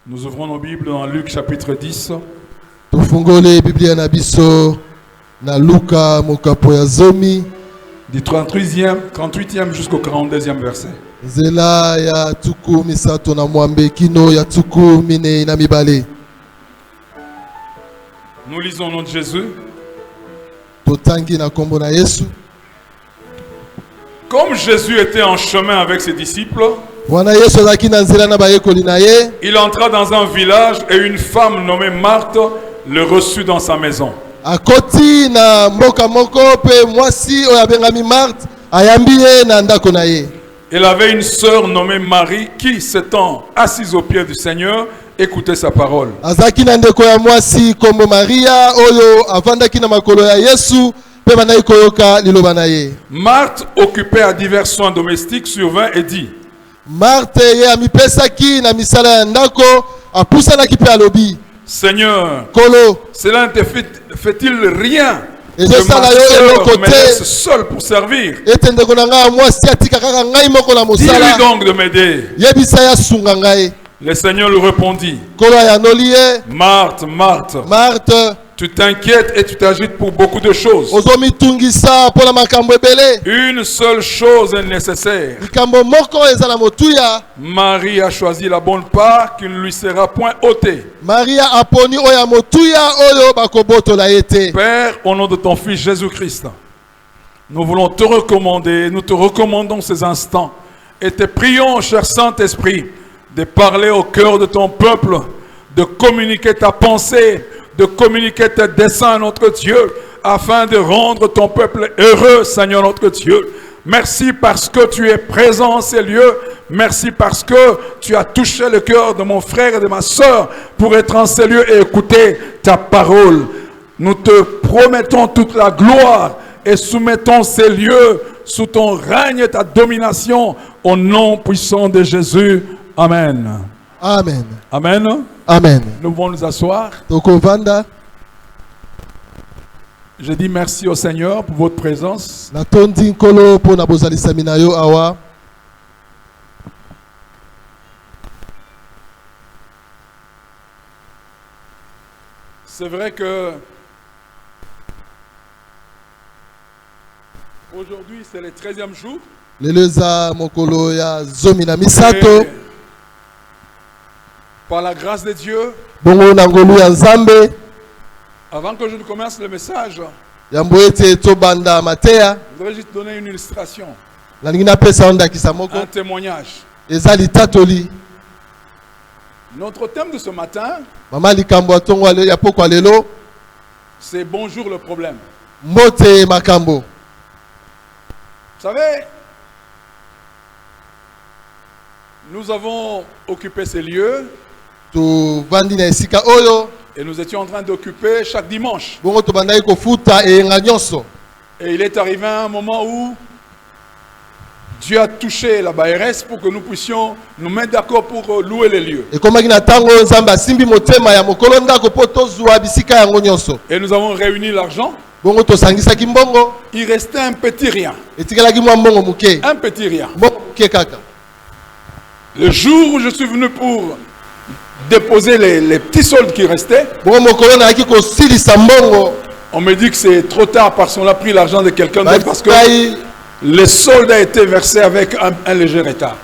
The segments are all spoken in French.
Nous ouvrons nos Bibles dans Luc chapitre 10. Du 38e jusqu'au 42e verset. Nous lisons au nom de Jésus. Comme Jésus était en chemin avec ses disciples, il entra dans un village et une femme nommée Marthe le reçut dans sa maison. Elle avait une sœur nommée Marie qui, s'étant assise aux pieds du Seigneur, écoutait sa parole. Marthe, occupée à divers soins domestiques, survint et dit: Seigneur, cela ne te fait-il rien que ma sœur me laisse seule pour servir? Dis-lui donc de m'aider. Le Seigneur lui répondit: Marthe, Marthe, tu t'inquiètes et tu t'agites pour beaucoup de choses. Une seule chose est nécessaire. Marie a choisi la bonne part qui ne lui sera point ôtée. Père, au nom de ton Fils Jésus-Christ, nous voulons te recommander, nous te recommandons ces instants et te prions, cher Saint-Esprit, de parler au cœur de ton peuple, de communiquer ta pensée, de communiquer tes desseins à notre Dieu, afin de rendre ton peuple heureux, Seigneur notre Dieu. Merci parce que tu es présent en ces lieux. Merci parce que tu as touché le cœur de mon frère et de ma soeur pour être en ces lieux et écouter ta parole. Nous te promettons toute la gloire et soumettons ces lieux sous ton règne et ta domination au nom puissant de Jésus. Amen. Amen. Amen. Amen. Nous pouvons nous asseoir. Je dis merci au Seigneur pour votre présence. C'est vrai que aujourd'hui c'est le 13e jour. Par la grâce de Dieu, avant que je ne commence le message, je voudrais juste donner une illustration, un témoignage. Notre thème de ce matin, c'est bonjour le problème. Vous savez, nous avons occupé ces lieux et nous étions en train d'occuper chaque dimanche. Et il est arrivé un moment où Dieu a touché la BRS pour que nous puissions nous mettre d'accord pour louer les lieux. Et nous avons réuni l'argent. Il restait un petit rien. Un petit rien. Le jour où je suis venu pour déposer les petits soldes qui restaient, on me dit que c'est trop tard parce qu'on a pris l'argent de quelqu'un d'autre parce que le solde a été versé avec un léger retard.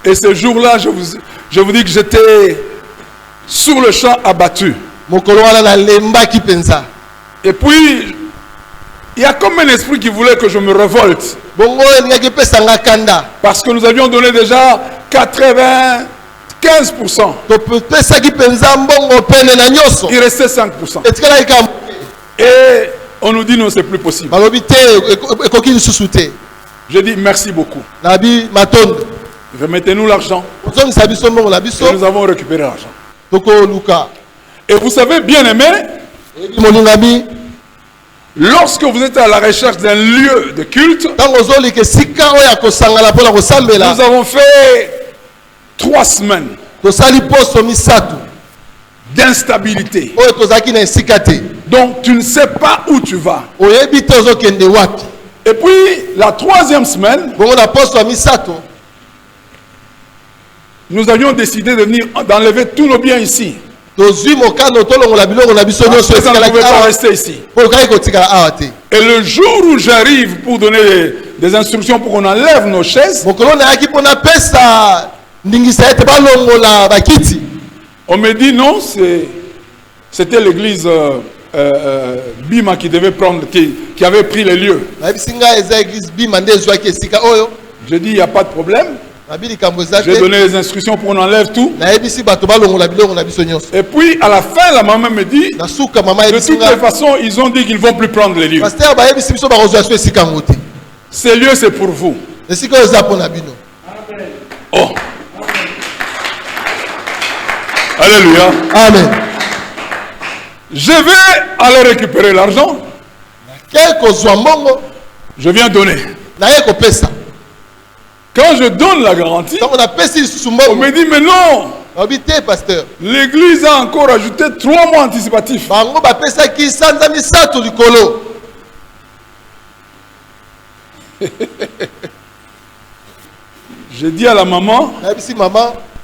Et ce jour-là, je vous dis que j'étais sur le champ abattu. Et puis, il y a comme un esprit qui voulait que je me révolte. Parce que nous avions donné déjà 95%. Il restait 5%. Et on nous dit non, c'est plus possible. Je dis merci beaucoup. Remettez-nous l'argent. Et nous avons récupéré l'argent. Et vous savez, bien aimé, lorsque vous êtes à la recherche d'un lieu de culte, nous avons fait 3 semaines d'instabilité. Donc tu ne sais pas où tu vas. Et puis, la troisième semaine, nous avions décidé d'enlever tous nos biens ici. Parce que ça ne pouvait pas rester ici. Et le jour où j'arrive pour donner des instructions pour qu'on enlève nos chaises, on me dit non, c'était l'église Bima qui devait prendre, qui avait pris les lieux. Je dis il n'y a pas de problème. J'ai donné les instructions pour qu'on enlève tout. Et puis à la fin, la maman me dit, de toutes les façons, ils ont dit qu'ils ne vont plus prendre les lieux. Ces lieux, c'est pour vous. Oh. Alléluia. Amen. Je vais aller récupérer l'argent. Je viens donner. Quand je donne la garantie, on me dit mais non, l'église a encore ajouté 3 mois anticipatifs. J'ai dit à la maman,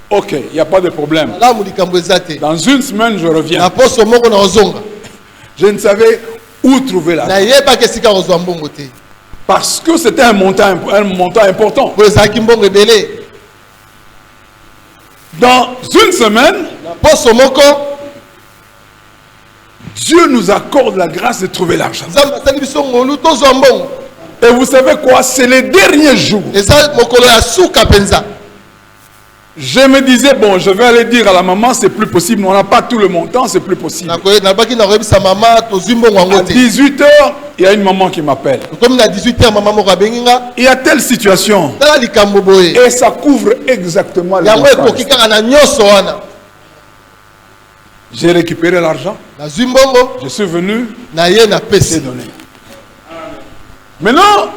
ok, il n'y a pas de problème. Dans une semaine, je reviens. Je ne savais où trouver l'argent. Parce que c'était un montant important. Dans une semaine, Dieu nous accorde la grâce de trouver l'argent. Et vous savez quoi? C'est les derniers jours. Je me disais, bon, je vais aller dire à la maman, c'est plus possible. On n'a pas tout le montant, c'est plus possible. À 18h, il y a une maman qui m'appelle. Il y a telle situation. Et ça couvre exactement les montants. J'ai récupéré l'argent. Je suis venu. J'ai donné. Maintenant,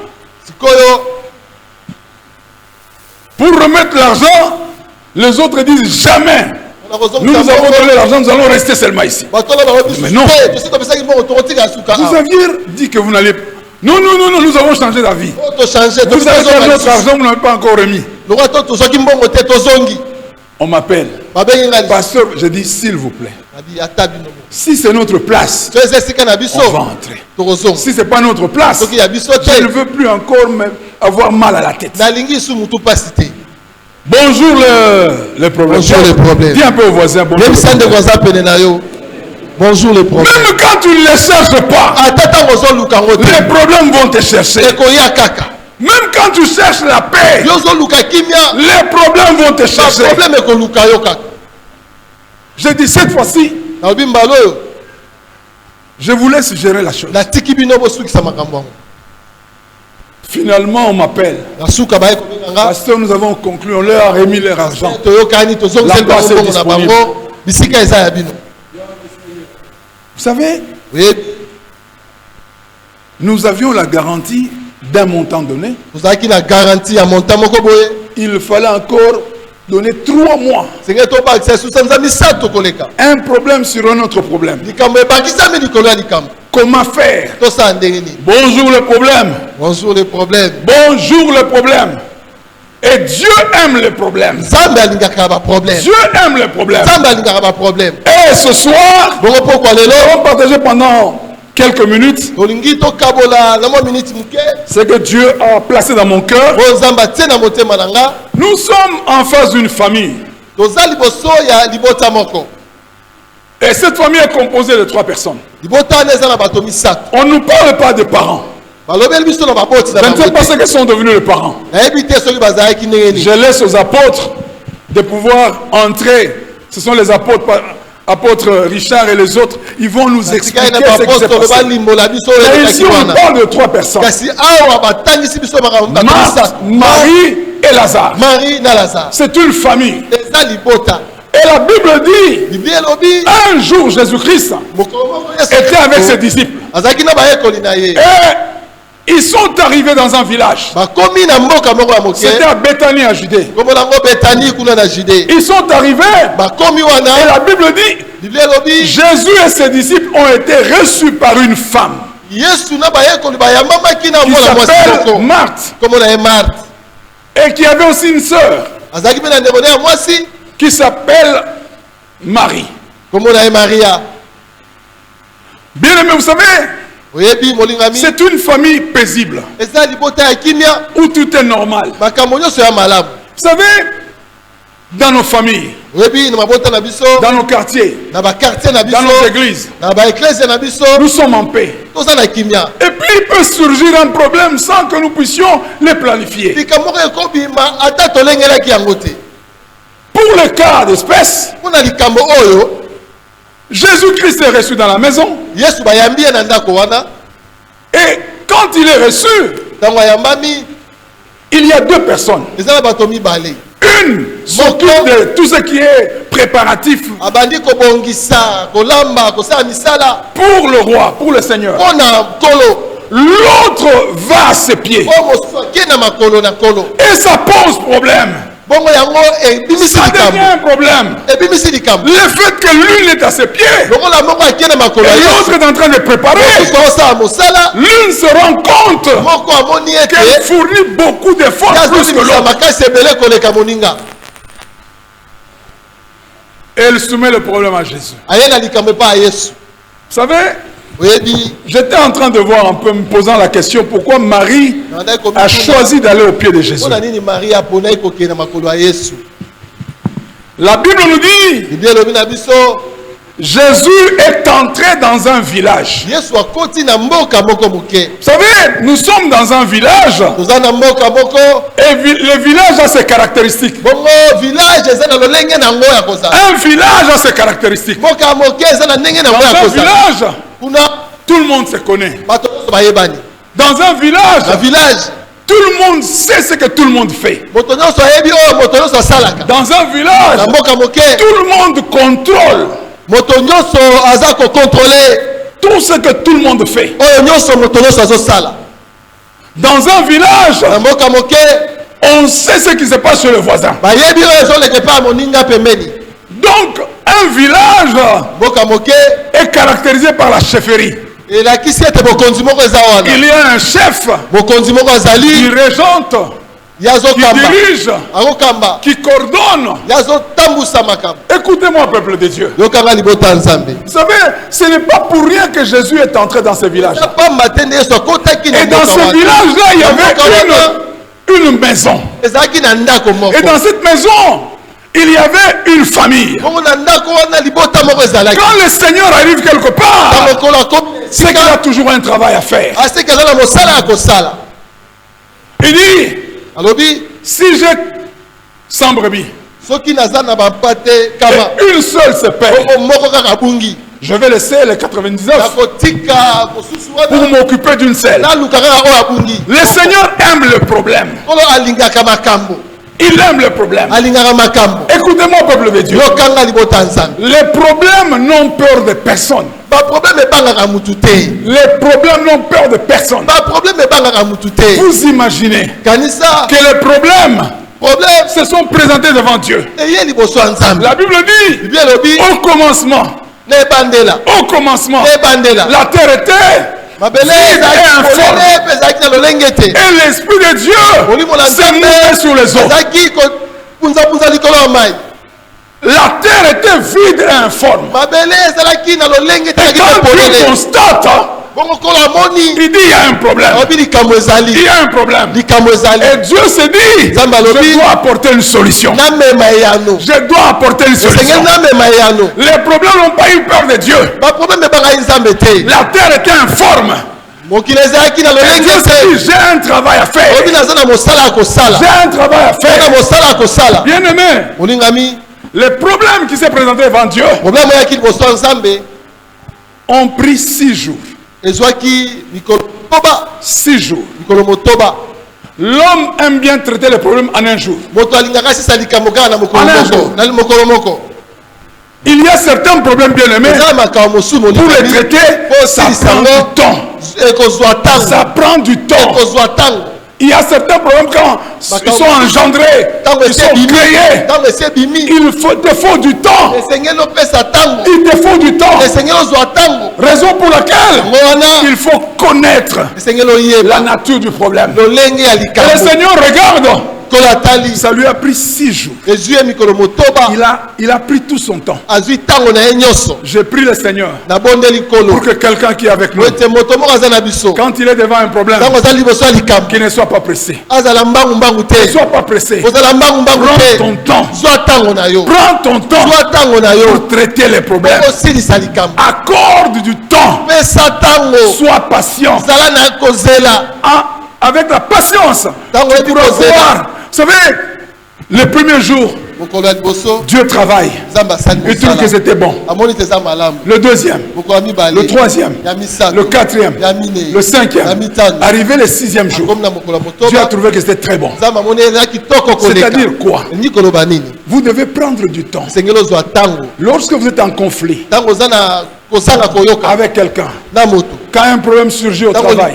pour remettre l'argent, les autres disent jamais. Nous avons donné l'argent, nous allons rester seulement ici. Mais non. Vous aviez dit que vous n'allez. Non, nous avons changé d'avis. Vous avez perdu notre argent, vous n'avez pas encore remis. On m'appelle. Pasteur, je dis s'il vous plaît. Si c'est notre place, on va entrer. Si ce n'est pas notre place, je ne veux plus encore avoir mal à la tête. Bonjour les problèmes. Bonjour les problèmes. Dis un peu aux voisins. Bonjour les problèmes. Même quand tu ne les cherches pas, les problèmes vont te chercher. Même quand tu cherches la paix, les problèmes vont te chercher. Je dis cette fois-ci, je vous laisse gérer la chose. Finalement, on m'appelle. Pasteur, nous avons conclu, on leur a remis leur argent. La place est disponible. Vous savez, nous avions la garantie d'un montant donné. Il fallait encore donner 3 mois. Un problème sur un autre problème. Comment faire? Bonjour le problème. Bonjour les problèmes. Bonjour le problème. Et Dieu aime les problèmes. Dieu aime les problèmes. Et ce soir, nous allons partager pendant quelques minutes ce que Dieu a placé dans mon cœur. Nous sommes en face d'une famille. Et cette famille est composée de 3 personnes. On ne nous parle pas de parents. Je ne sais pas ce que sont devenus les parents. Je laisse aux apôtres de pouvoir entrer. Ce sont les apôtres Richard et les autres. Ils vont nous expliquer ce qui s'est passé. Et ici, on parle de 3 personnes. Marthe, Marie et Lazare. C'est une famille. Et la Bible dit, un jour Jésus-Christ était avec ses disciples. Et ils sont arrivés dans un village. C'était à Béthanie, en Judée. Ils sont arrivés. Et la Bible dit, Jésus et ses disciples ont été reçus par une femme. Yesu na bayekoli bayamba ki na qui mwana mwasi s'appelle moko. Marthe, Comme on a Marthe. et qui avait aussi une sœur Azaki pe na ndeko ya mwasi. qui s'appelle Marie. Comme on a Maria. Bien aimé, vous savez, Oyebi molingami. c'est une famille paisible, Eza libota ya kimia. où tout est normal. Makambo nyonso ya malamu. Vous savez, dans nos familles, Oyebi na mabota na biso. dans nos quartiers, Na ba quartier na biso. dans nos églises, Na ba église na biso. nous sommes en paix. Toza na kimia. Et puis il peut surgir un problème sans que nous puissions les planifier. Likambo ekobima ata tolengelaki yango te. Pour le cas d'espèce, Mpona likambo oyo Jésus-Christ est reçu dans la maison. Yesu bayambi ye na ndako wana. Et quand il est reçu, Ntango ayambami il y a deux personnes. eza na bato mibale. Une s'occupe de tout ce qui est préparatif Abandi kobongisa kolamba kosala misala pour le roi, pour le Seigneur. mpona kolo. L'autre va à ses pieds. O mosusu ake na makolo na kolo. Et ça pose problème. Bongo yango ebimisi Ça devient likambo. un problème. Ebimisi likambo. Le fait que l'une est à ses pieds Lokola moko ake na makolo et ya l'autre Yesu. est en train de préparer, Mosusu osala mosala. l'une se rend compte Moko amoni qu'elle ete fournit beaucoup d'efforts plus que yazobimisa l'autre. makasi ebele koleka moninga. Elle soumet le problème à Jésus. Aye na likambo epa ya Yesu. Vous savez, Oyebi j'étais en train de voir un peu, me posant la question, pourquoi Marie nandaki a komituna. choisi d'aller au pied de Jésus. Mpona nini Maria aponaki kokende na makolo ya Yesu. La Bible nous dit, Biblia elobi na biso Jésus est entré dans un village. Yesu akoti na mboka moko moke. Vous savez, nous sommes dans un village Toza na mboka moko. et le village a ses caractéristiques. Bongo village eza na lolenge na ngo ya kozala. Un village a ses caractéristiques. Mboka moke eza na ndenge na ngo Dans ya un kozala. village, Kuna tout le monde se connaît. bato nyonso bayebani. Dans un Na village, village tout le monde sait ce que tout le monde fait. moto nyonso ayebi oyo moto nyonso asalaka. Dans un village, Na mboka moke tout le monde contrôle moto nyonso aza kokontrole tout ce que tout le monde fait. oyo nyonso moto nyonso azosala. Dans un village, Na mboka moke on sait ce qui se passe chez le voisin. bayebi oyo ezoleka epai ya moninga pembeni. Donc, un village Mboka moke est caractérisé par la chefferie. elakisi ete bokonzi moko eza wana. Il y a un chef Bokonzi moko qui azali régente, ye qui azokamba dirige, akokamba qui coordonne. ye azotambusa makambo. Écoutez-moi, peuple de Dieu. Yokanga libota ya Nzambe. Vous savez, ce n'est pas pour rien que Jésus est entré dans ce village. pamba te nde Yesu akotaki na Et dans mboka ce wana. village-là, il y Na mboka wana, avait une maison. ezalaki na ndako moko. Et dans cette maison, il y avait une famille. bongo na ndako wana libota moko ezalaki. Quand le Seigneur arrive quelque Na part, mokolo akomi c'est qu'il a toujours un travail à faire. aseki aza na mosala ya kosala. Il dit, alobi si j'ai 100 brebis, soki naza na bapate kama et une seule se perd, bongo moko kaka bungi je vais laisser les 99 nakotika mosusu pour wana m'occuper d'une seule. naluka kaka oyo abungi. Le Seigneur aime le problème. kolo alingaka makambo Il aime le problème. alingaka makambo. Écoutez-moi, peuple de Dieu. yokanga libota ya Nzambe. Les problèmes n'ont peur de personne. baproblème ebangaka mutu te. Les problèmes n'ont peur de personne. baproblème ebangaka mutu te. Vous imaginez kanisa que les problèmes problème se sont présentés devant Dieu. eye liboso ya Nzambe. La Bible dit, Biblia elobi au commencement, na ebandela au commencement, na ebandela la terre était mabele vide ezalaki et informe. polele mpe ezalaki na lolenge te. Et l'Esprit de Dieu molimo na s'est Nzambe mouvé sur les eaux. ezalaki kopunzapunza likolo ya mai. La terre était vide et informe. mabele ezalaki na lolenge te Et ezalaki quand pe Dieu polele. constate, bongo kolo amoni il dit il y a un problème. alobi likambo Il ezali y a un problème. likambo ezali Et Dieu se dit, Nzambe alobi je dois apporter une solution. namema eyano. Je dois apporter une esengeli solution. namema eyano. Les problèmes n'ont pas eu peur de Dieu. baproblème ebangaki Nzambe te. La terre était informe. mokili ezalaki na Et lolenge Dieu se te. dit, j'ai un travail à faire. olobi naza na mosala ya kosala. J'ai un travail à J'ai na faire. mosala ya kosala. Bien aimé, molingami les problèmes qui s'est présenté devant Dieu problème oyaki liboso ya Nzambe ont pris 6 jours. ezwaki mikolo motoba. 6 jours. mikolo motoba. L'homme aime bien traiter les problèmes en un jour. moto alingaka sisa likambo kaka na mokolo En un moko. jour. na mokolo moko. Il y a certains problèmes, bien aimés, eza na makambo mosusu pour les molingami traiter, ça prend du temps. ekozwa ntango. Ça prend du temps. ekozwa ntango. Il y a certains problèmes quand ils sont engendrés, ils sont créés. Il te faut du temps. Il te faut du temps. Raison pour laquelle il faut connaître la nature du problème. Et le Seigneur regarde. Ça lui a pris 6 jours. Il a pris tout son temps. J'ai pris le Seigneur pour que quelqu'un qui est avec nous, quand il est devant un problème, qu'il ne soit pas pressé. Ne sois pas pressé. Prends ton temps. Prends ton temps pour traiter les problèmes. Accorde du temps. Sois patient. Avec la patience, tu pourras voir. Vous savez, le premier jour, Dieu travaille. Il trouve que c'était bon. Le deuxième, le troisième, le quatrième, le cinquième, arrivé le 6e jour, Dieu a trouvé que c'était très bon. C'est-à-dire quoi? Vous devez prendre du temps. Lorsque vous êtes en conflit avec quelqu'un, quand un problème surgit au travail,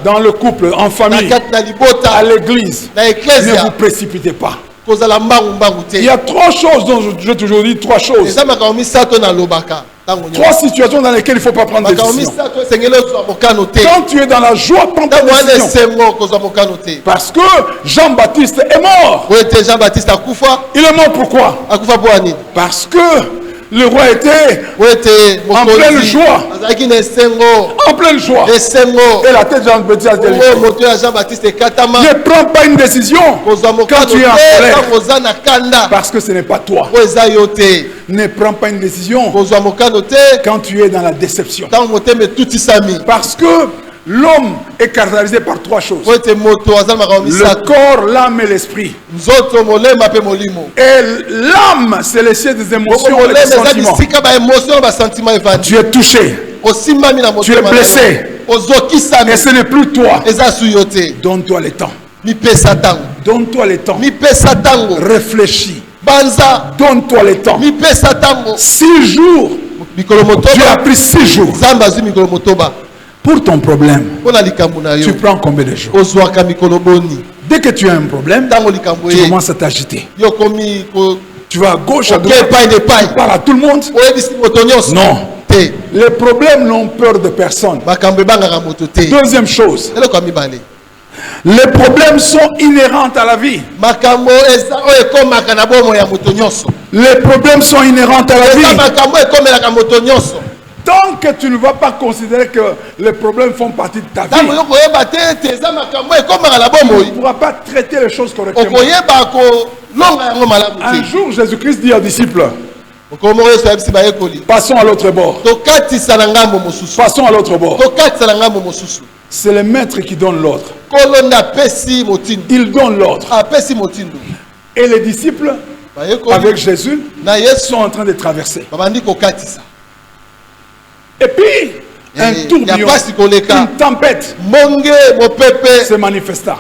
dans le couple, en famille, à l'église, ne vous précipitez pas. Il y a 3 choses dont j'ai toujours dit, 3 choses. 3 situations dans lesquelles il ne faut pas prendre de décision. Quand tu es dans la joie, prends ta décision. Parce que Jean-Baptiste est mort. Il est mort pourquoi? Parce que le roi était en pleine joie. En pleine joie. Et la tête de Jean-Baptiste ne prends pas une décision quand tu es en colère. Parce que ce n'est pas toi. Ne prends pas une décision quand tu es dans la déception. Parce que l'homme est caractérisé par 3 choses. Le corps, l'âme et l'esprit. Et l'âme, c'est le siège des émotions et des sentiments. Tu es touché. Tu es blessé. Et ce n'est plus toi. Donne-toi le temps. Donne-toi le temps. Réfléchis. Donne-toi le temps. 6 jours. Dieu a pris 6 jours. Pour ton problème, tu prends combien de jours? Dès que tu as un problème, tu commences à t'agiter. Tu vas à gauche, à droite, tu parles à tout le monde. Non. Les problèmes n'ont peur de personne. Deuxième chose, les problèmes sont inhérents à la vie. Les problèmes sont inhérents à la vie. Tant que tu ne vas pas considérer que les problèmes font partie de ta vie, tu ne pourras pas traiter les choses correctement. Un jour, Jésus-Christ dit aux disciples, passons à l'autre bord. Passons à l'autre bord. C'est le maître qui donne l'ordre. Il donne l'ordre. Et les disciples, avec Jésus, sont en train de traverser. Et puis, un tourbillon, une tempête se manifesta.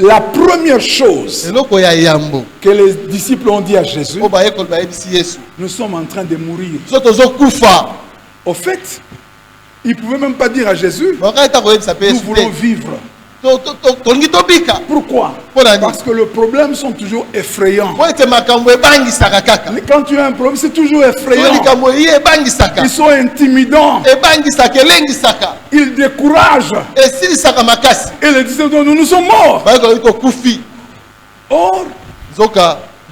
La première chose que les disciples ont dit à Jésus, nous sommes en train de mourir. Au fait, ils ne pouvaient même pas dire à Jésus, nous voulons vivre. Pourquoi? Parce que les problèmes sont toujours effrayants. Quand tu as un problème, c'est toujours effrayant. Ils sont intimidants. Ils découragent. Et les disciples, nous sommes morts. Or,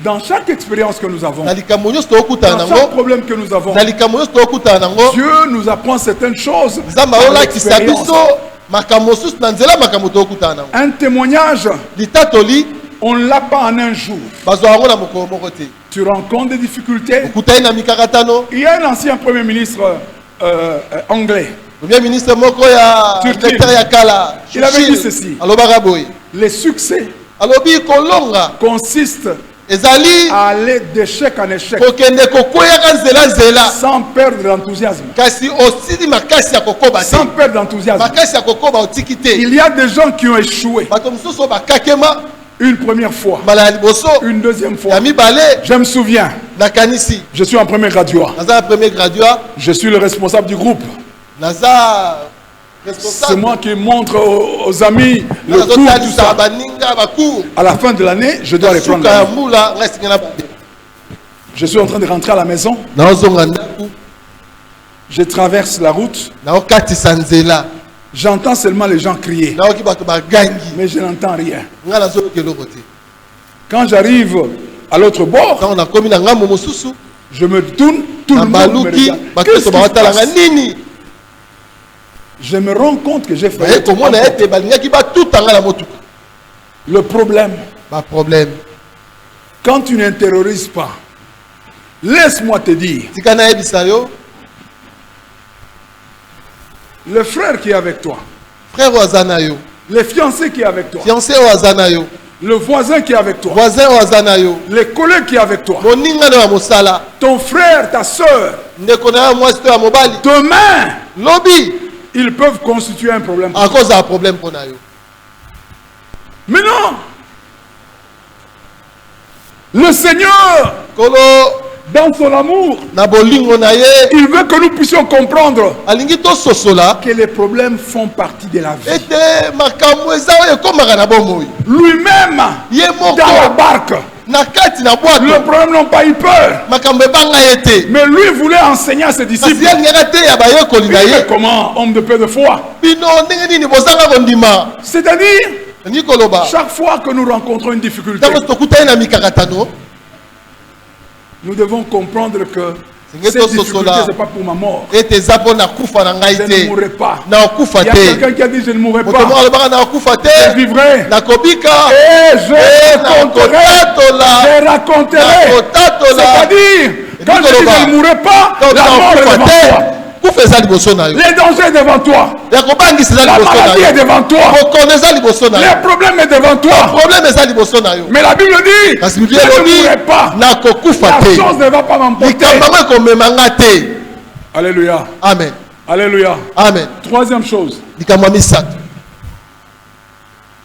dans chaque expérience que nous avons, dans chaque problème que nous avons, Dieu nous apprend certaines choses. Un témoignage, on ne l'a pas en un jour. Tu rencontres des difficultés. Il y a un ancien premier ministre anglais. Il avait dit ceci: les succès consistent à aller d'échec en échec sans perdre l'enthousiasme. Sans perdre l'enthousiasme. Il y a des gens qui ont échoué une première fois, une deuxième fois. Je me souviens, je suis en premier graduat. Je suis le responsable du groupe. C'est moi qui montre aux amis le cours, tout ça. À la fin de l'année, je dois les prendre. Je suis en train de rentrer à la maison. Je traverse la route. J'entends seulement les gens crier. Mais je n'entends rien. Quand j'arrive à l'autre bord, je me tourne, tout le monde me regarde. Qu'est-ce qui se passe? Je me rends compte que j'ai fait le problème. Quand tu n'intériorises pas, laisse-moi te dire, le frère qui est avec toi, le fiancé qui est avec toi, le voisin qui est avec toi, les collègues qui est avec toi, ton frère, ta soeur, demain, ils peuvent constituer un problème. Mais non, le Seigneur, dans son amour, il veut que nous puissions comprendre que les problèmes font partie de la vie. Lui-même, dans la barque, le problème n'ont pas eu peur. Mais lui voulait enseigner à ses disciples. Mais comment, homme de peu de foi? C'est-à-dire, chaque fois que nous rencontrons une difficulté, nous devons comprendre que cette difficulté, ce n'est pas pour ma mort. Je ne mourrai pas. Il y a quelqu'un qui a dit je ne mourrai pas. Je vivrai. Et je raconterai. C'est-à-dire, quand je dis je ne mourrai pas, la mort est devant toi. Les dangers devant toi. La maladie est devant toi. Les problèmes est devant toi. Mais la Bible dit je ne mourrai pas. La chose ne va pas m'emporter. Alléluia. Amen. Alléluia. Amen. Troisième chose.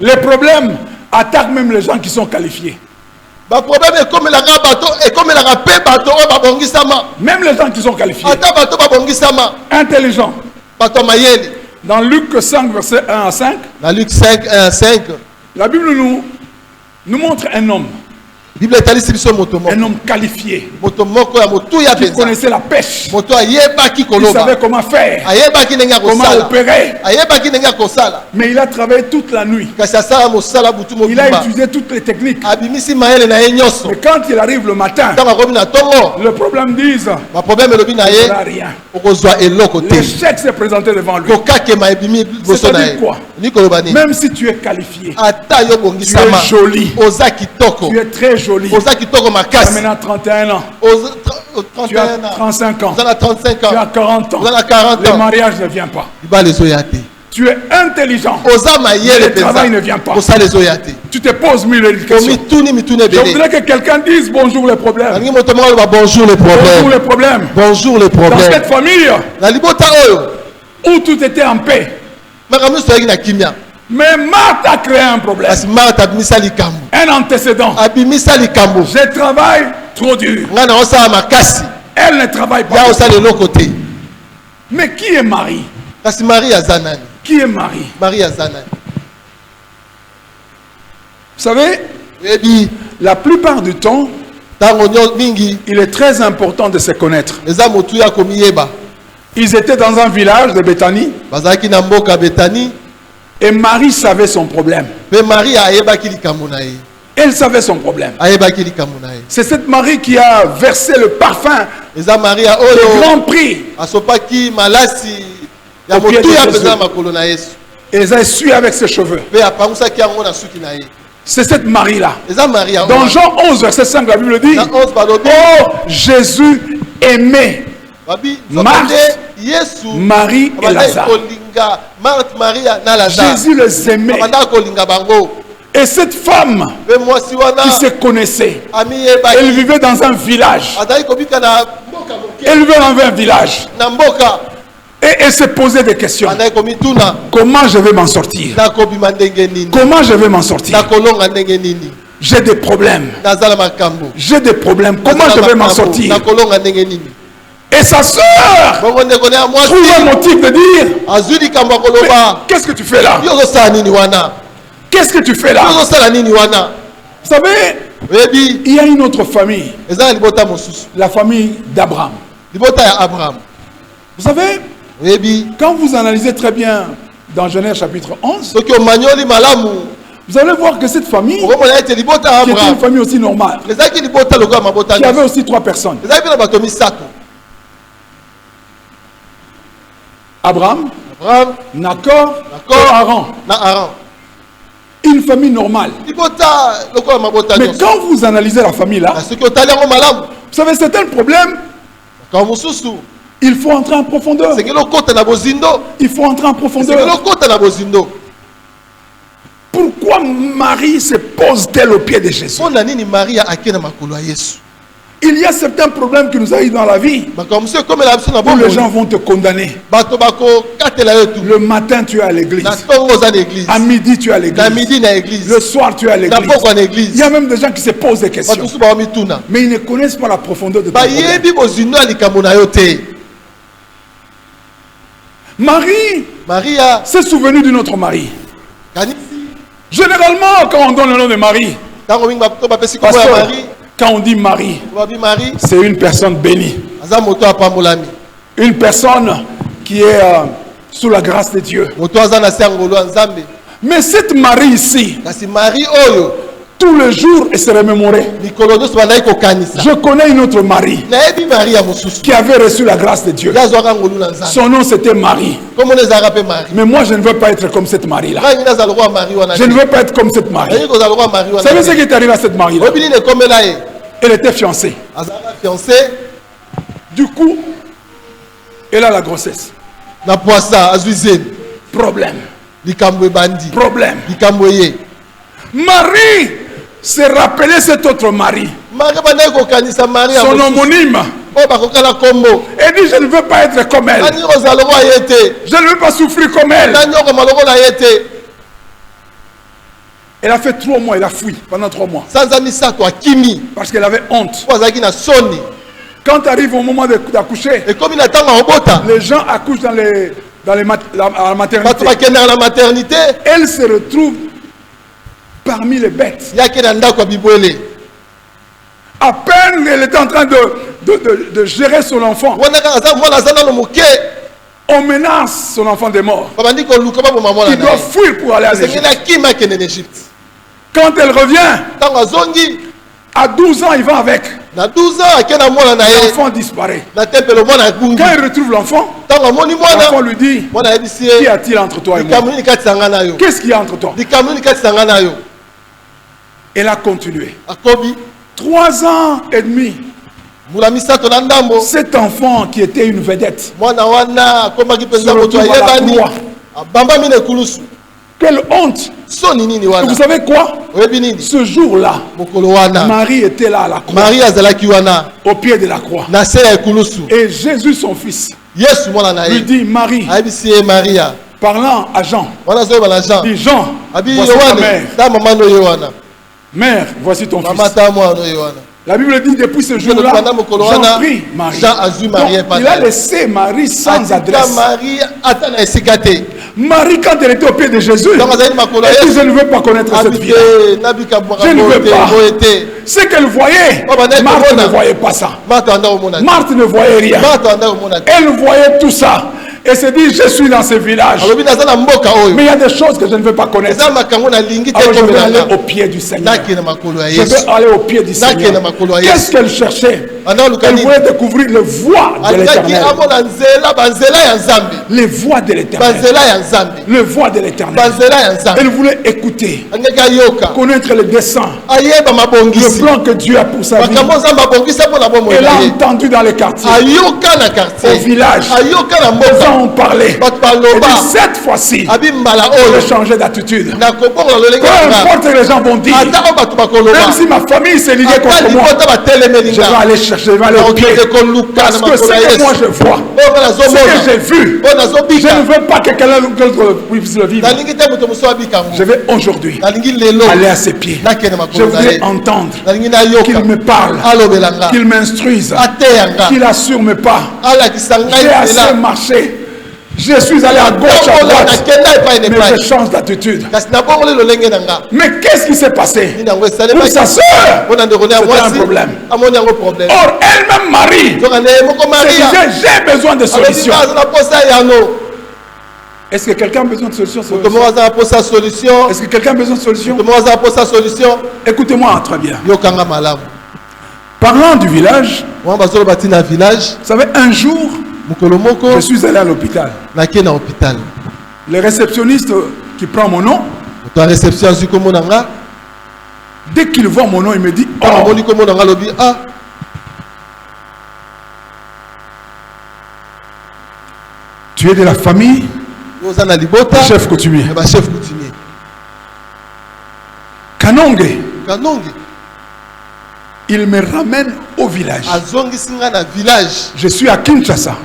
Les problèmes attaquent même les gens qui sont qualifiés. Même les gens qui sont qualifiés. Intelligents. Dans Luc 5, verset 1 à 5. La Bible nous montre un homme. Un homme qualifié. Qui connaissait la pêche. Il savait comment faire. Comment opérer. Mais il a travaillé toute la nuit. Il a utilisé toutes les techniques. Mais quand il arrive le matin, le problème dit il n'a rien. L'échec s'est présenté devant lui. C'est-à-dire quoi? Même si tu es qualifié, tu es joli, tu es très joli. Tu as maintenant 31 ans. Tu as 35 ans. Tu as 40 ans. Le mariage ne vient pas. Tu es intelligent. Le travail ne vient pas. Tu te poses mille questions. Je voudrais que quelqu'un dise bonjour les problèmes. Bonjour les problèmes. Bonjour les problèmes. Dans cette famille où tout était en paix, mais Marthe a créé un problème. Un antécédent. Je travaille trop dur. Elle ne travaille pas. Mais qui est Marie? Qui est Marie? Vous savez, la plupart du temps, il est très important de se connaître. Ils étaient dans un village de Béthanie. Et Marie savait son problème. Elle savait son problème. C'est cette Marie qui a versé le parfum de grand prix. Et elle a essuyé avec ses cheveux. C'est cette Marie-là. Dans Jean 11, verset 5, la Bible dit: oh, Jésus aimait Marthe, Marie et Lazare. Jésus les aimait. Et cette femme qui se connaissait, elle vivait dans un village. Elle vivait dans un village. Et elle se posait des questions. Comment je vais m'en sortir? Comment je vais m'en sortir? J'ai des problèmes. J'ai des problèmes. Comment je vais m'en sortir? Et sa sœur trouve un motif de dire, mais qu'est-ce que tu fais là? Qu'est-ce que tu fais là? Vous savez, il y a une autre famille, la famille d'Abraham. Vous savez, quand vous analysez très bien dans Genèse chapitre 11, vous allez voir que cette famille, qui était une famille aussi normale, qui avait aussi 3 personnes. Abraham, Nacor et Aaron. Une famille normale. Mais quand vous analysez la famille là, vous savez, c'est un problème. Il faut entrer en profondeur. Il faut entrer en profondeur. Pourquoi Marie se pose-t-elle au pied de Jésus? Il y a certains problèmes qui nous arrivent dans la vie où les gens vont te condamner. Le matin, tu es à l'église. À midi, tu es à l'église. Le soir, tu es à l'église. Il y a même des gens qui se posent des questions. Mais ils ne connaissent pas la profondeur de ton problème. Marie s'est souvenue d'une autre Marie. Généralement, quand on donne le nom de Marie, pasteur, quand on dit Marie, c'est une personne bénie. Une personne qui est sous la grâce de Dieu. Mais cette Marie ici, tous les jours, elle se remémorait. Je connais une autre Marie qui avait reçu la grâce de Dieu. Son nom c'était Marie. Mais moi je ne veux pas être comme cette Marie-là. Je ne veux pas être comme cette Marie. Vous savez ce qui est arrivé à cette Marie-là? Elle était fiancée. Du coup, elle a la grossesse. Problème. Problème. Marie se rappelait cet autre mari. Son homonyme. Elle dit, je ne veux pas être comme elle. Je ne veux pas souffrir comme elle. Elle a fait 3 mois, elle a fui pendant 3 mois. Parce qu'elle avait honte. Quand arrive au moment d'accoucher, les gens accouchent dans la maternité. Elle se retrouve parmi les bêtes. À peine elle était en train de gérer son enfant, on menace son enfant de mort. Il doit fuir pour aller en Égypte. Quand elle revient, à 12 ans, il va avec. L'enfant disparaît. Quand il retrouve l'enfant, l'enfant lui dit, qu'y a-t-il entre toi et moi? Qu'est-ce qu'il y a entre toi? Elle a continué. 3 ans et demi. Cet enfant qui était une vedette se retrouve à la croix. Quelle honte! Et vous savez quoi? Ce jour-là, Marie était là à la croix, au pied de la croix. Et Jésus, son fils, lui dit, Marie, parlant à Jean, dit, Jean, voici ta mère. Mère, voici ton fils. La Bible dit, depuis ce jour-là, Jean prie Marie. Donc, il a laissé Marie sans adresse. Marie, quand elle était au pied de Jésus, elle dit, je ne veux pas connaître cette vie. Je ne veux pas. Ce qu'elle voyait, Marthe ne voyait pas ça. Marthe ne voyait rien. Elle voyait tout ça. Et se dit, je suis dans ce village. Mais il y a des choses que je ne veux pas connaître. Alors je vais aller au pied du Seigneur. Je vais aller au pied du Seigneur. Qu'est-ce qu'elle cherchait? Elle voulait découvrir les voies de l'Éternel. Les voies de l'Éternel. Les voies de l'Éternel. Elle voulait écouter, connaître les desseins, le plan que Dieu a pour sa vie. Elle a entendu dans les quartiers, au village, on parlait. Et dit, cette fois-ci, je vais changer d'attitude. Peu importe ce que les gens vont dire, même si ma famille s'est liée contre moi, je vais aller chercher chercher, je vais aller au pied. Parce que ce que moi je vois, ce que j'ai vu, je ne veux pas que quelqu'un d'autre puisse le vivre. Je vais aujourd'hui aller à ses pieds. Je voudrais entendre qu'il me parle, qu'il m'instruise, qu'il assure mes pas. J'ai assez marché. Je suis allé à gauche, à droite, mais je change d'attitude. Mais qu'est-ce qui s'est passé? Pour sa soeur, c'était un problème. Or, elle-même, Marie, j'ai besoin de solution. Est-ce que quelqu'un a besoin de solution? Est-ce que quelqu'un a besoin de solution? Écoutez-moi très bien. Parlant du village, vous savez, un jour, je suis allé à l'hôpital. Le réceptionniste qui prend mon nom, dès qu'il voit mon nom, il me dit, oh, tu es de la famille chef coutumier. Kanonge. Il me ramène au village. Je suis à Kinshasa.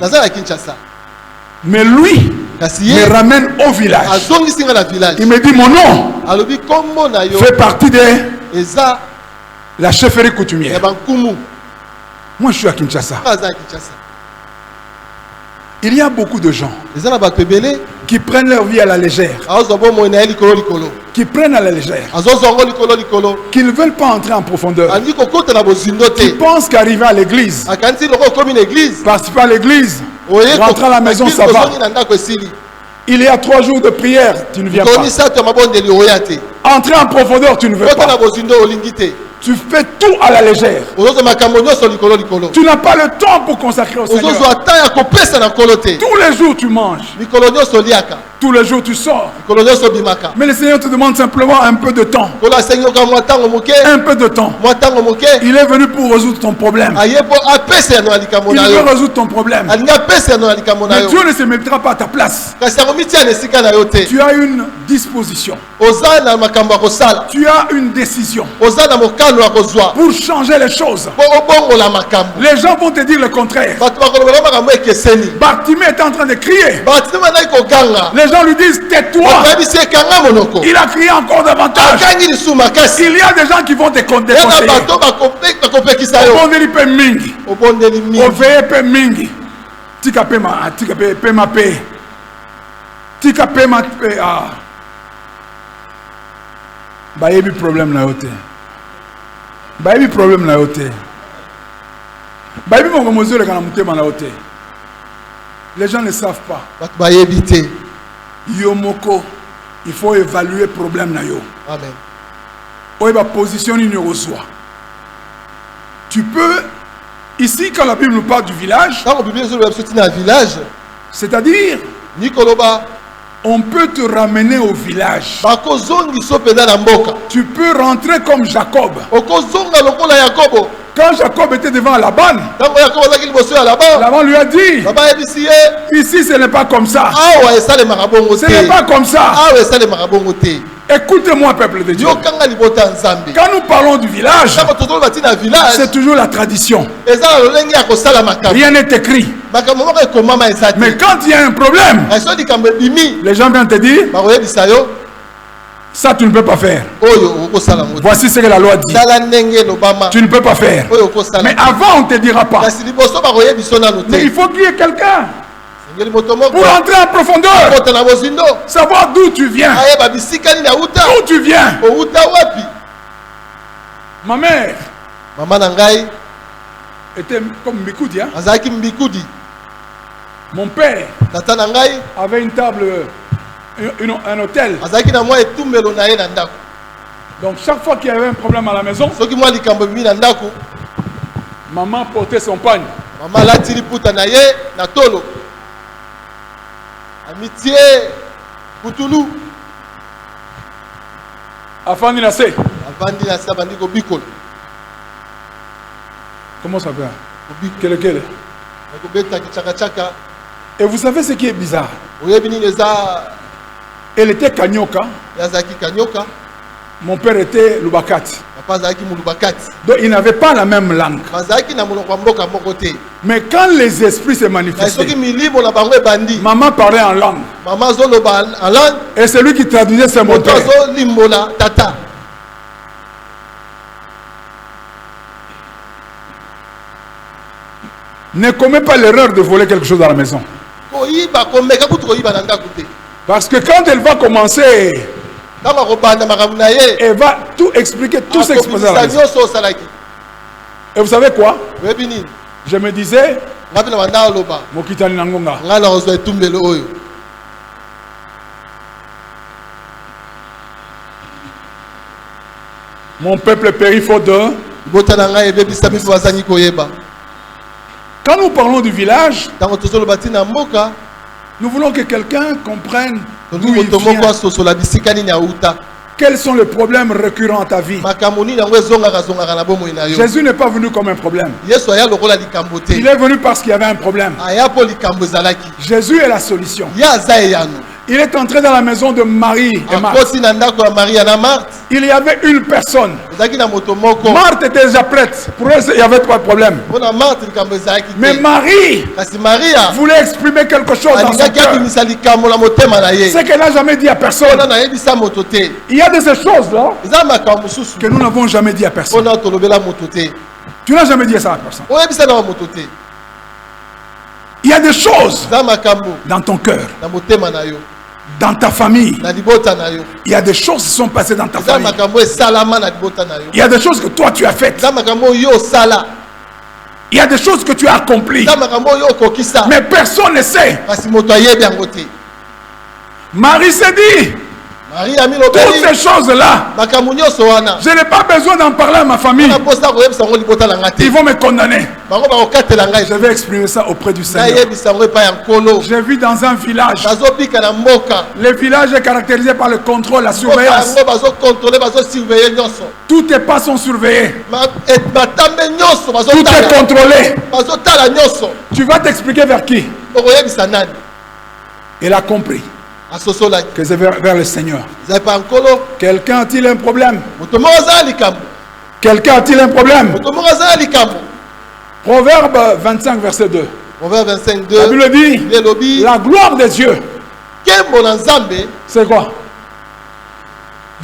Mais lui me ramène au village. Il me dit mon nom fait partie de la chefferie coutumière. Moi je suis à Kinshasa. Il y a beaucoup de gens qui prennent leur vie à la légère. Qui prennent à la légère. Qui ne veulent pas entrer en profondeur. Qui pensent qu'arriver à l'église, participer à l'église, rentrer à la maison, ça va. Il y a 3 jours de prière, tu ne viens pas. Entrer en profondeur, tu ne veux pas. Tu fais tout à la légère. Tu n'as pas le temps pour consacrer au Seigneur. Tous les jours tu manges. Tous les jours tu sors. Mais le Seigneur te demande simplement un peu de temps. Un peu de temps. Il est venu pour résoudre ton problème. Il veut résoudre ton problème. Mais Dieu ne se mettra pas à ta place. Tu as une disposition. Tu as une décision pour changer les choses. Les gens vont te dire le contraire. Bartimée est en train de crier. Les gens lui disent tais-toi. Il a crié encore davantage. Il y a des gens qui vont te déconseiller. Obondeli pe mingi. Oveye pe mingi. Tika pe ma pe. Tika pe ma pe. Bayebi problème na yote. Bayebi problème na yote. Bayebi mongo mozole kana mutema na yote. Les gens ne savent pas. Yomoko, il faut évaluer le problème na yo. Amen. Oeba position numéro 3. Tu peux ici quand la Bible nous parle du village. C'est-à-dire on peut te ramener au village. Tu peux rentrer comme Jacob. Quand Jacob était devant Laban, Laban lui a dit, ici ce n'est pas comme ça. Ce n'est pas comme ça. Écoutez-moi, peuple de Dieu. Quand nous parlons du village, c'est toujours la tradition. Rien n'est écrit. Mais quand il y a un problème, les gens viennent te dire, ça tu ne peux pas faire. Voici ce que la loi dit. Tu ne peux pas faire. Mais avant on ne te dira pas. Mais il faut qu'il y ait quelqu'un pour entrer en profondeur, savoir d'où tu viens. D'où tu viens. Ma mère était comme Mbikoudi. Mon père avait une table, un hôtel. Donc chaque fois qu'il y avait un problème à la maison, maman portait son pagne. Amitié, Poutoulou. Afandi Nassé. Comment ça va? Quel? Et vous savez ce qui est bizarre? Elle était Kanyoka. Mon père était Lubakati. Papa azalaki mulubakati. Donc il n'avait pas la même langue. Bazalaki na monoko mboka moko te. Mais quand les esprits se manifestaient, Soki milimo na bango ebandi. maman parlait en langue. Maman zoloba en langue. Et celui qui traduisait c'est mon père. Moto limbola tata. Ne commets pas l'erreur de voler quelque chose à la maison. Parce que quand elle va commencer, elle va tout expliquer, tout s'exposer à la maison. Et vous savez quoi? Je me disais, Mokitani Nangonga. Mon peuple périt faute de. Quand nous parlons du village, nous voulons que quelqu'un comprenne d'où il vient. Quels sont les problèmes récurrents à ta vie? Jésus n'est pas venu comme un problème. Il est venu parce qu'il y avait un problème. Jésus est la solution. Il est entré dans la maison de Marie et Marthe. Il y avait une personne. Marthe était déjà prête. Pour elle, il n'y avait pas de problème. Mais Marie voulait exprimer quelque chose dans son cœur. C'est qu'elle n'a jamais dit à personne. Il y a de ces choses-là que nous n'avons jamais dit à personne. Tu n'as jamais dit ça à personne. Il y a des choses dans ton cœur, dans ta famille. Il y a des choses qui sont passées dans ta famille. Il y a des choses que toi tu as faites. Il y a des choses que tu as accomplies. Mais personne ne sait. Marie s'est dit, toutes ces choses-là, je n'ai pas besoin d'en parler à ma famille. Ils vont me condamner. Je vais exprimer ça auprès du Seigneur. J'ai vu dans un village. Le village est caractérisé par le contrôle, la surveillance. Tous tes pas sont surveillés. Tout est contrôlé. Tu vas t'expliquer vers qui? Il a compris que c'est vers le Seigneur. Quelqu'un a-t-il un problème? Quelqu'un a-t-il un problème? Proverbe 25, verset 2. Proverbe 25, 2. La Bible dit, la gloire de Dieu, c'est quoi?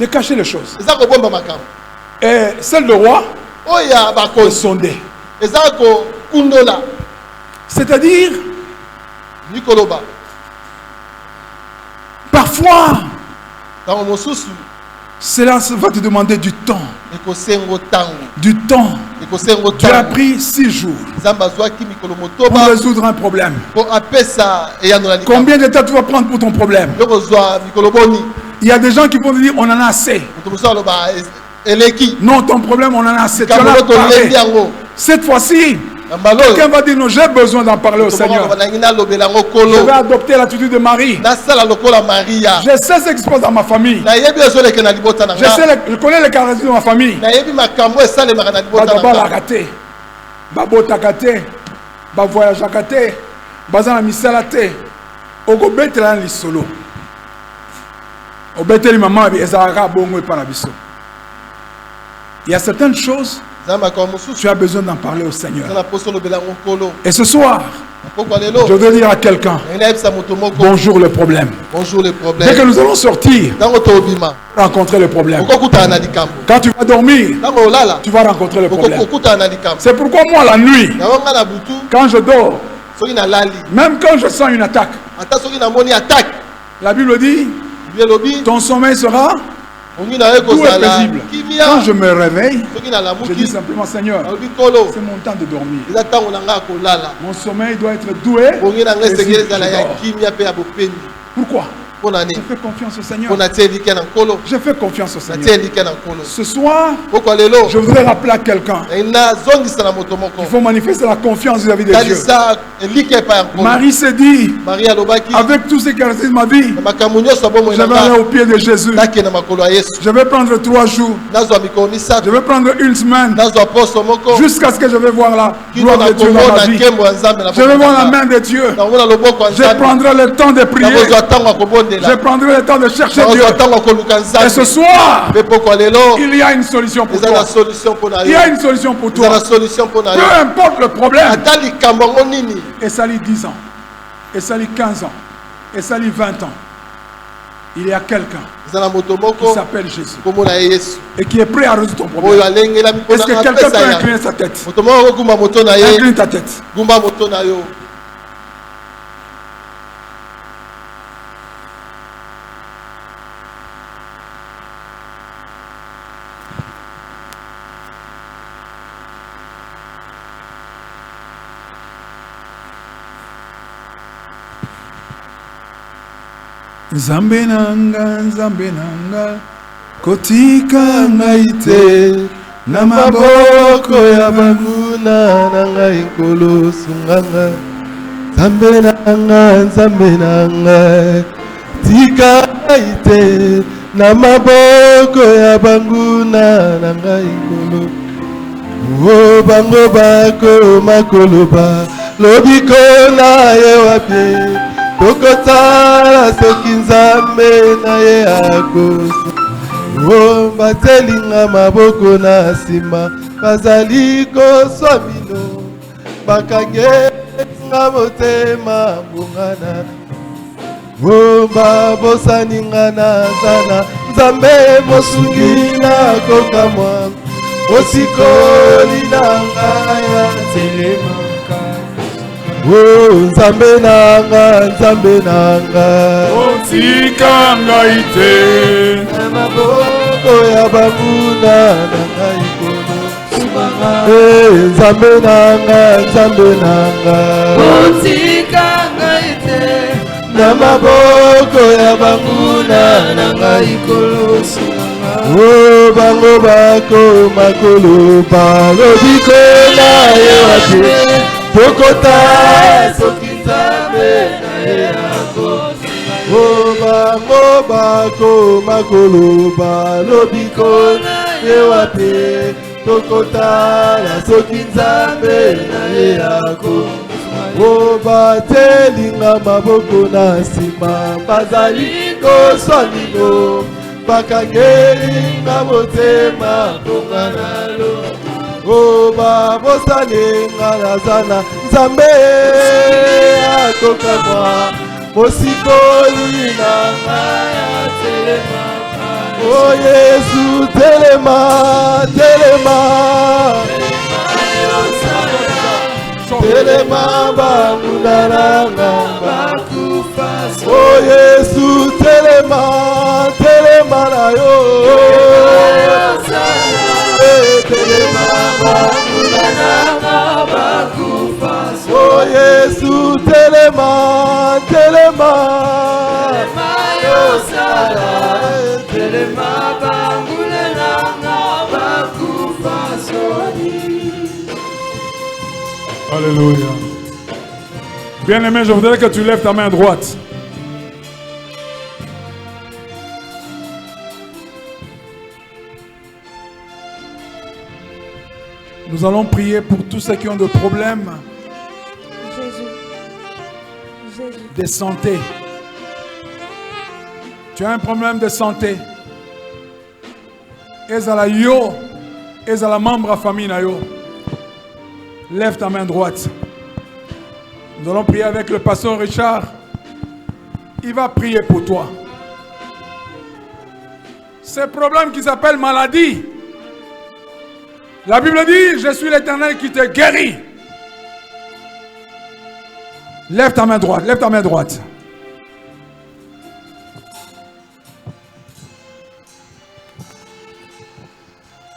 De cacher les choses. Et celle de roi, de sonder. C'est-à-dire, parfois, cela va te demander du temps. Du temps. Tu as pris 6 jours pour résoudre un problème. Combien de temps tu vas prendre pour ton problème? Il y a des gens qui vont te dire on en a assez. Non, ton problème on en a assez. Tu en as parlé. Cette fois-ci, quelqu'un va dire non, j'ai besoin d'en parler au Seigneur. Je vais adopter l'attitude de Marie. Je sais ce qui se passe dans ma famille. Je connais les caractéristiques de ma famille. D'abord la raté. Babota kate. Voyage kate. Bazana misala te. Ogo betela li solo. Obeteli maman ezara bongo pa na biso. Il y a certaines choses. Tu as besoin d'en parler au Seigneur. Et ce soir, je veux dire à quelqu'un, bonjour le problème. Dès que nous allons sortir, rencontrer le problème. Quand tu vas dormir, tu vas rencontrer le problème. C'est pourquoi moi la nuit, quand je dors, même quand je sens une attaque, la Bible dit, ton sommeil sera tout est paisible. Quand je me réveille, je dis simplement Seigneur, c'est mon temps de dormir. Mon sommeil doit être doué. Pourquoi? Je fais confiance au Seigneur. Je fais confiance au Seigneur. Ce soir, je voudrais rappeler à quelqu'un qu'il faut manifester la confiance vis-à-vis de Dieu. Marie s'est dit, avec tous ces caractéristiques de ma vie, je vais aller au pied de Jésus. Je vais prendre 3 jours. Je vais prendre 1 semaine. Jusqu'à ce que je vais voir la gloire de Dieu dans ma vie. Je vais voir la main de Dieu. Je prendrai le temps de prier. Je prendrai le temps de chercher Dieu. Et ce soir, il y a une solution pour toi. Il y a une solution pour toi. Peu importe le problème. Et ça lit 10 ans. Et ça lit 15 ans. Et ça lit 20 ans. Il y a quelqu'un qui s'appelle Jésus et qui est prêt à résoudre ton problème. Est-ce que quelqu'un peut incliner sa tête? Incline ta tête. Nzambe nanga kotika ngai te na maboko ya banguna na ngai nkolo sunganga. Nzambe nanga tika ngai te na maboko ya banguna na ngai nkolo. O bango bako makoloba lobiko na ye wapi Tokotala soki Nzambe na ye akosa. O batelinga maboko na nsima bazali koswa bino bakangenga motema mbongana. O babosaninga na zana Nzambe mosungi na kokamwa mosikoli na ngai ya telema. Oh, Nzambe nanga otika ngai te na maboko ya banguna na ngai nkolo. Nzambe nanga otika ngai te na maboko ya banguna na ngai nkolo. Oh, bango bako makolo balobiko na ye wapi Tokota soki Nzambe na ye akosa. O bango bako makolo balobiko na ye wapi Tokota soki Nzambe na ye akosa. O batelinga maboko na nsima bazali koswa lino bakangelinga motema mbongana lo. O babosaninga na zana Nzambe akokamwa mosikoli na ngai ya telema. O Yesu telema telema banguna nanga bakufa. O Yesu telema na yo. Oh Yesu telema yo sala telema bangule nanga bakufa soni. Alléluia. Bien-aimé, je voudrais que tu lèves ta main droite. Nous allons prier pour tous ceux qui ont des problèmes de santé. Tu as un problème de santé. Ezala yo, ezala membre à famille na yo. Lève ta main droite. Nous allons prier avec le pasteur Richard. Il va prier pour toi. Ces problèmes qui s'appellent maladie. La Bible dit, je suis l'Éternel qui te guérit. Lève ta main droite, lève ta main droite.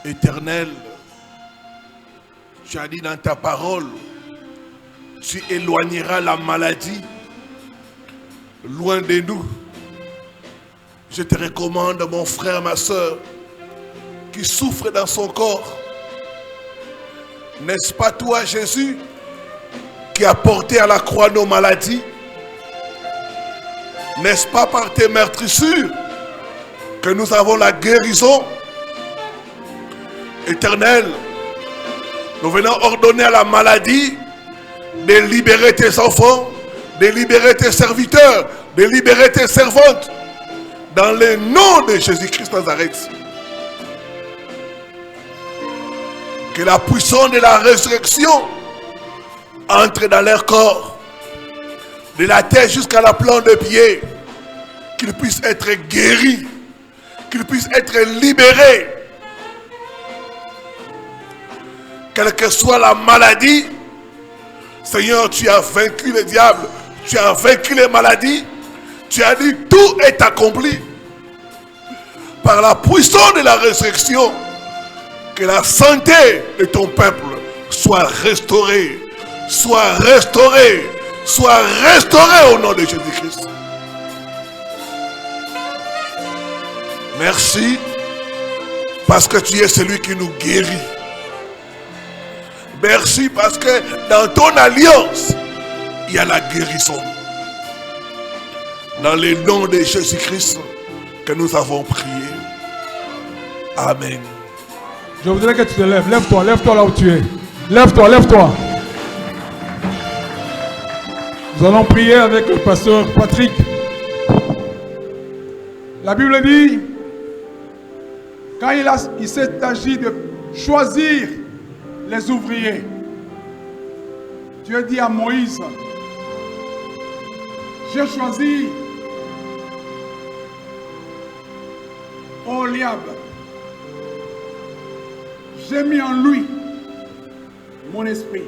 Éternel, tu as dit dans ta parole, tu éloigneras la maladie loin de nous. Je te recommande, mon frère, ma soeur, qui souffre dans son corps. N'est-ce pas toi, Jésus, qui a porté à la croix nos maladies? N'est-ce pas par tes meurtrissures que nous avons la guérison? Éternel, nous venons ordonner à la maladie de libérer tes enfants, de libérer tes serviteurs de libérer tes servantes dans le nom de Jésus-Christ Nazareth. Que la puissance de la résurrection entre dans leur corps, de la tête jusqu'à la plante de pied, qu'ils puissent être guéris, qu'ils puissent être libérés. Quelle que soit la maladie, Seigneur, tu as vaincu le diable, tu as vaincu les maladies, tu as dit tout est accompli. Par la puissance de la résurrection, que la santé de ton peuple soit restaurée, soit restaurée, soit restaurée au nom de Jésus-Christ. Merci parce que tu es celui qui nous guérit. Merci parce que dans ton alliance, il y a la guérison. Dans le nom de Jésus-Christ que nous avons prié. Amen. Je voudrais que tu te lèves. Lève-toi là où tu es. Lève-toi. Nous allons prier avec le pasteur Patrick. La Bible dit, quand il s'est agi de choisir les ouvriers, Dieu dit à Moïse, j'ai choisi Oholiab. J'ai mis en lui mon esprit,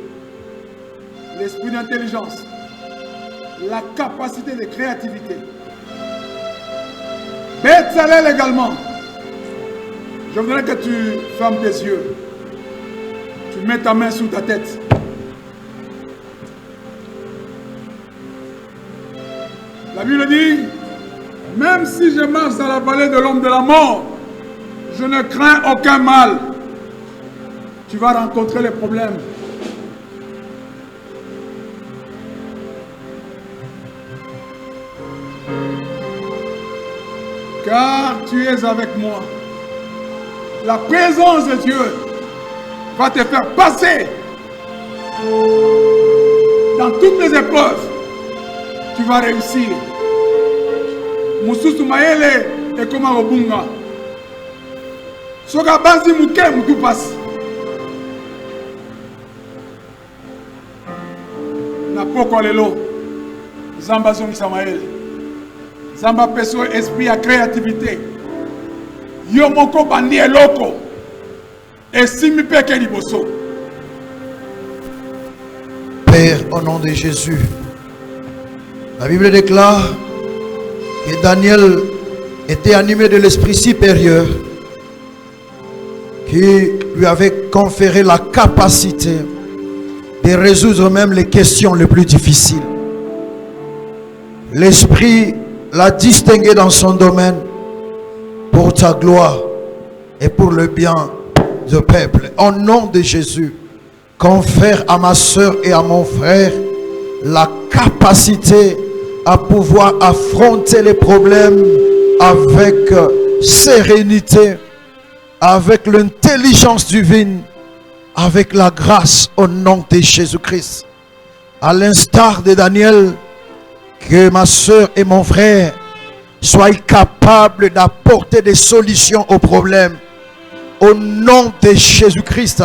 l'esprit d'intelligence, la capacité de créativité. Bezalel également. Je voudrais que tu fermes tes yeux. Tu mets ta main sous ta tête. La Bible dit, même si je marche dans la vallée de l'ombre de la mort, je ne crains aucun mal. Tu vas rencontrer les problèmes. Car tu es avec moi. La présence de Dieu va te faire passer dans toutes les épreuves. Tu vas réussir. Mususu maele et comme Obunga. Soga banzi muke mutu passe. Na poko lelo. Zamba zongi Samael. Zamba peso esprit à créativité. Yo moko bandi eloko. Et si mi peke liboso. Père, au nom de Jésus, la Bible déclare que Daniel était animé de l'esprit supérieur qui lui avait conféré la capacité de résoudre même les questions les plus difficiles. L'esprit l'a distingué dans son domaine pour ta gloire et pour le bien du peuple. Au nom de Jésus, confère à ma soeur et à mon frère la capacité à pouvoir affronter les problèmes avec sérénité, avec l'intelligence divine, avec la grâce au nom de Jésus-Christ. À l'instar de Daniel, que ma soeur et mon frère soient capables d'apporter des solutions aux problèmes. Au nom de Jésus-Christ,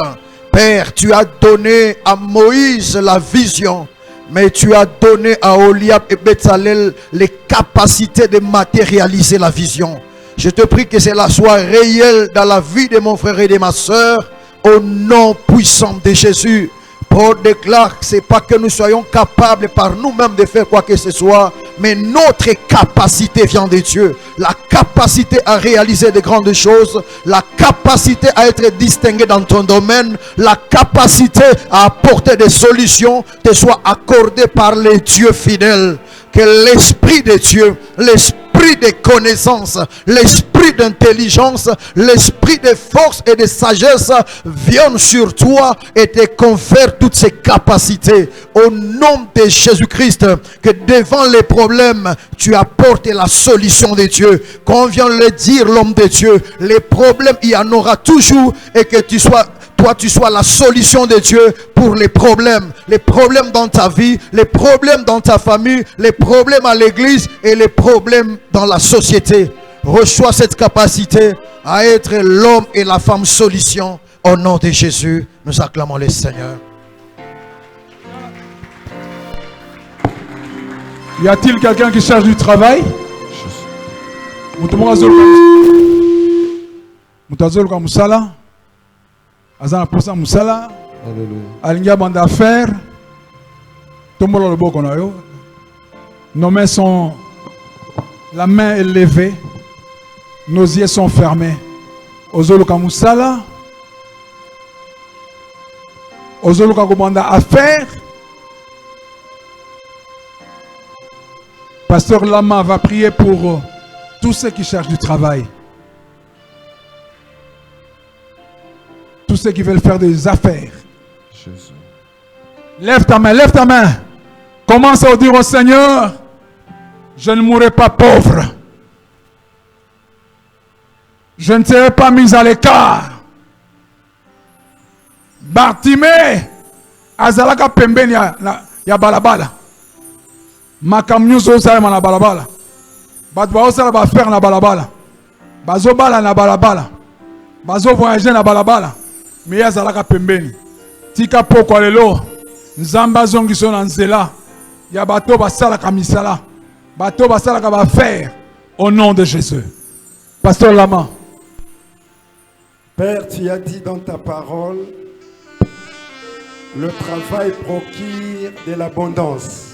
Père, tu as donné à Moïse la vision, mais tu as donné à Oholiab et Bezalel les capacités de matérialiser la vision. Je te prie que cela soit réel dans la vie de mon frère et de ma soeur, au nom puissant de Jésus. Paul déclare que ce n'est pas que nous soyons capables par nous-mêmes de faire quoi que ce soit, mais notre capacité vient de Dieu. La capacité à réaliser de grandes choses, la capacité à être distingué dans ton domaine, la capacité à apporter des solutions te soit accordée par les dieux fidèles. Que l'Esprit de Dieu, l'Esprit de connaissance, l'Esprit d'intelligence, l'Esprit de force et de sagesse viennent sur toi et te confèrent toutes ces capacités. Au nom de Jésus-Christ, que devant les problèmes, tu apportes la solution de Dieu. Qu'on vient le dire, l'homme de Dieu, les problèmes, il y en aura toujours, et que tu sois toi tu sois la solution de Dieu pour les problèmes dans ta vie, les problèmes dans ta famille, les problèmes à l'église et les problèmes dans la société. Reçois cette capacité à être l'homme et la femme solution. Au nom de Jésus, nous acclamons le Seigneur. Y a-t-il quelqu'un qui cherche du travail? Mutazolo musala, azana posa musala, alinga banda affaire, tomolo le boko na yo. Nos mains sont, la main est levée, nos yeux sont fermés. Ozolo kamusala, ozolo kabanda affaire. Pasteur Lama va prier pour tous ceux qui cherchent du travail. Tous ceux qui veulent faire des affaires. Jésus. Lève ta main, lève ta main. Commence à dire au Seigneur, je ne mourrai pas pauvre. Je ne serai pas mis à l'écart. Bartimée, azalaka pembeni ya balabala. Makamnyuso sa na balabala. Bat ba osala ba faire na balabala. Bazo bala na balabala. Bazo voyager na balabala. Mais azalaka pembeni. Tika poko lelo. Nzamba zongiso na nzela. Ya bato basala kamisala. Bato basala ka ba faire au nom de Jésus. Pasteur Lama. Père, tu as dit dans ta parole, le travail procure de l'abondance.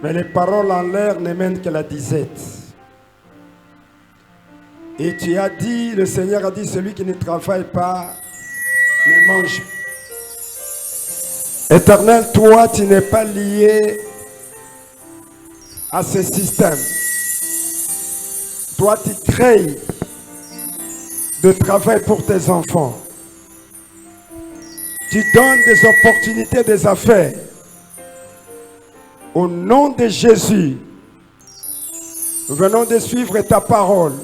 Mais les paroles en l'air ne mènent que la disette. Et tu as dit, le Seigneur a dit, celui qui ne travaille pas ne mange. Éternel, toi, tu n'es pas lié à ce système. Toi, tu crées de travail pour tes enfants. Tu donnes des opportunités, des affaires. Au nom de Jésus, nous venons de suivre ta parole.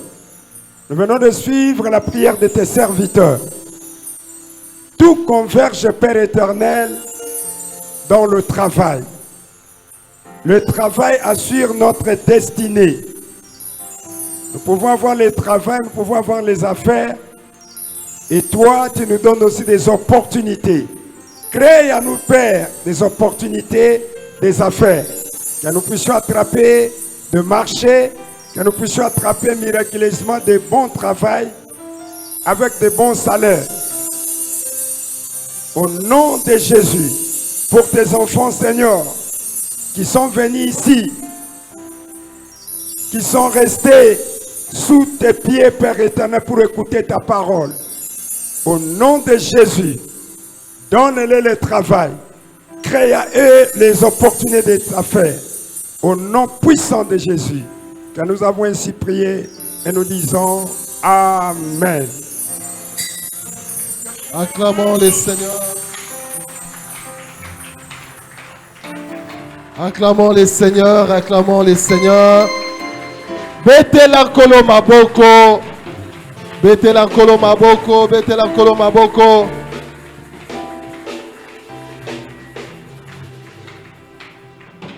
Nous venons de suivre la prière de tes serviteurs. Tout converge, Père éternel, dans le travail. Le travail assure notre destinée. Nous pouvons avoir le travail, nous pouvons avoir les affaires. Et toi, tu nous donnes aussi des opportunités. Crée à nous, Père, des opportunités, des affaires. Que nous puissions attraper de marché, que nous puissions attraper miraculeusement des bons travails avec des bons salaires. Au nom de Jésus, pour tes enfants, Seigneur, qui sont venus ici, qui sont restés sous tes pieds, Père éternel, pour écouter ta parole. Au nom de Jésus, donne-les le travail. Crée à eux les opportunités d'affaires. Au nom puissant de Jésus, que nous avons ainsi prié et nous disons Amen. Acclamons le Seigneur. Acclamons le Seigneur, acclamons le Seigneur. Betela kolo maboko. Betela kolo maboko, betela kolo maboko.